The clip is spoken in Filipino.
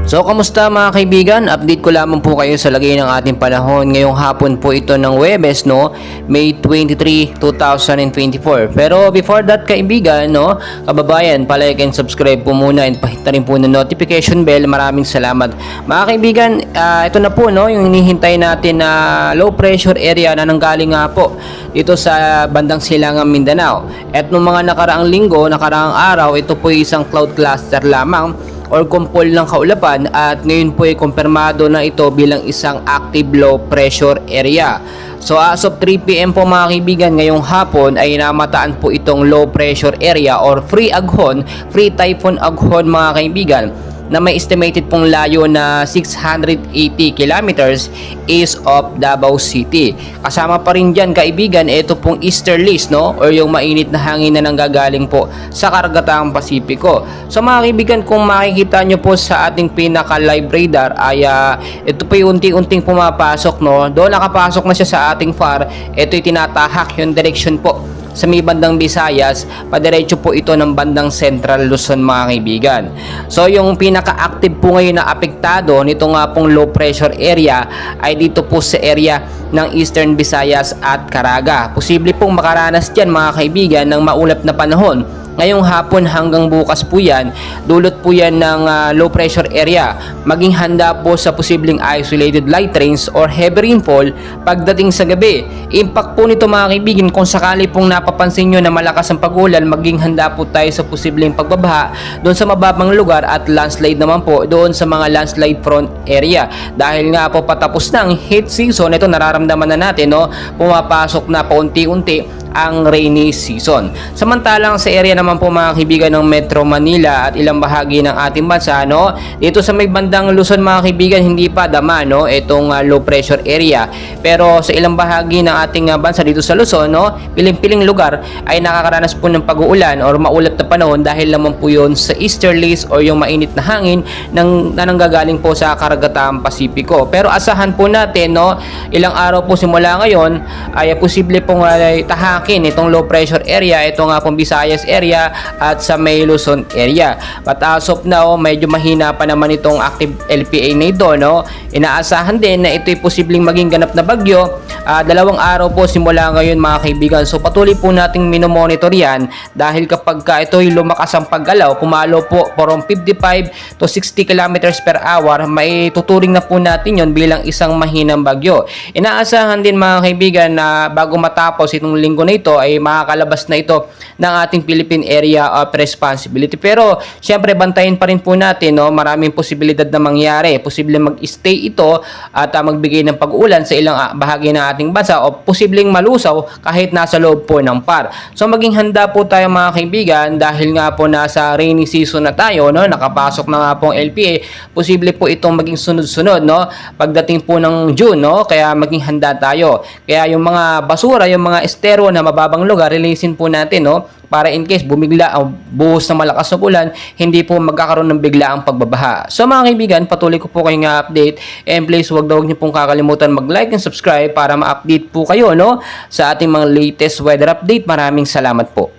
So, kamusta mga kaibigan? Update ko lamang po kayo sa lagay ng ating panahon. Ngayong hapon po ito ng Huwebes, no? May 23, 2024. Pero before that, kaibigan, no? Kababayan, palike and subscribe po muna and pahit na rin po ng notification bell. Maraming salamat. Mga kaibigan, ito na po, no? Yung hinihintay natin na low pressure area na nanggaling nga po dito sa bandang Silangang Mindanao. At nung mga nakaraang linggo, nakaraang araw, ito po isang cloud cluster lamang or kumpol ng kaulapan at ngayon po ay kumpirmado na ito bilang isang active low pressure area. So as of 3 PM po mga kaibigan, ngayong hapon ay namataan po itong low pressure area or free typhoon aghon mga kaibigan, na may estimated pong layo na 680 kilometers east of Davao City. Kasama pa rin dyan kaibigan, ito pong easterlies, no? Or yung mainit na hangin na nanggagaling po sa karagatang Pasipiko. So mga kaibigan, kung makikita nyo po sa ating pinaka live radar ay ito po yung unti-unting pumapasok, no? Doon nakapasok na siya sa ating far. Ito'y tinatahak yung direction po sa may bandang Visayas, padiretso po ito ng bandang Central Luzon mga kaibigan. So yung pinaka-active po ngayon na apektado nito nga pong low pressure area ay dito po sa area ng Eastern Visayas at Caraga. Posible pong makaranas dyan mga kaibigan ng maulap na panahon. Ngayong hapon hanggang bukas po yan, dulot po yan ng low pressure area. Maging handa po sa posibleng isolated light rains or heavy rainfall pagdating sa gabi. Impact po nito mga kaibigan, kung sakali pong napapansin nyo na malakas ang pag-ulan, maging handa po tayo sa posibleng pagbabaha doon sa mababang lugar at landslide naman po doon sa mga landslide front area. Dahil nga po patapos na ang heat season, ito nararamdaman na natin, no? Pumapasok na paunti-unti ang rainy season. Samantalang sa area naman po mga kaibigan ng Metro Manila at ilang bahagi ng ating bansa, no? Dito sa may bandang Luzon mga kaibigan, hindi pa dama, no? Itong low pressure area. Pero sa ilang bahagi ng ating bansa dito sa Luzon, no? Piling-piling lugar ay nakakaranas po ng pag-uulan or maulap na panahon dahil naman po yun sa easterlies or yung mainit na hangin na nanggagaling po sa karagatang Pasipiko. Pero asahan po natin, no? Ilang araw po simula ngayon ay posible pong tahakin itong low pressure area, ito nga pong Visayas area at sa may Luzon area. But as of now, medyo mahina pa naman itong active LPA na ito, no? Inaasahan din na ito'y posibleng maging ganap na bagyo. 2 araw po simula ngayon mga kaibigan. So patuloy po nating minomonitor yan dahil kapag ito'y lumakas ang paggalaw, pumalo po from 55 to 60 kilometers per hour, may tuturing na po natin yon bilang isang mahinang bagyo. Inaasahan din mga kaibigan na bago matapos itong linggo na ito ay makakalabas na ito ng ating Philippine Area of Responsibility. Pero syempre bantayin pa rin po natin, no? Maraming posibilidad na mangyari. Posibleng mag-stay ito at magbigay ng pag-ulan sa ilang bahagi ng ating bansa o posibleng malusaw kahit nasa loob po ng PAR. So maging handa po tayo mga kaibigan dahil nga po nasa rainy season na tayo, no? Nakapasok na nga po ang LPA. Posible po itong maging sunod-sunod, no? Pagdating po ng June, no? Kaya maging handa tayo. Kaya yung mga basura, yung mga estero na mababang lugar, releasein po natin, no? Para in case bumigla o buhos na malakas na ulan, hindi po magkakaroon ng biglaang pagbabaha. So mga kaibigan, patuloy ko po kayong update and please huwag niyo pong kakalimutan mag-like and subscribe para ma-update po kayo, no? Sa ating mga latest weather update. Maraming salamat po.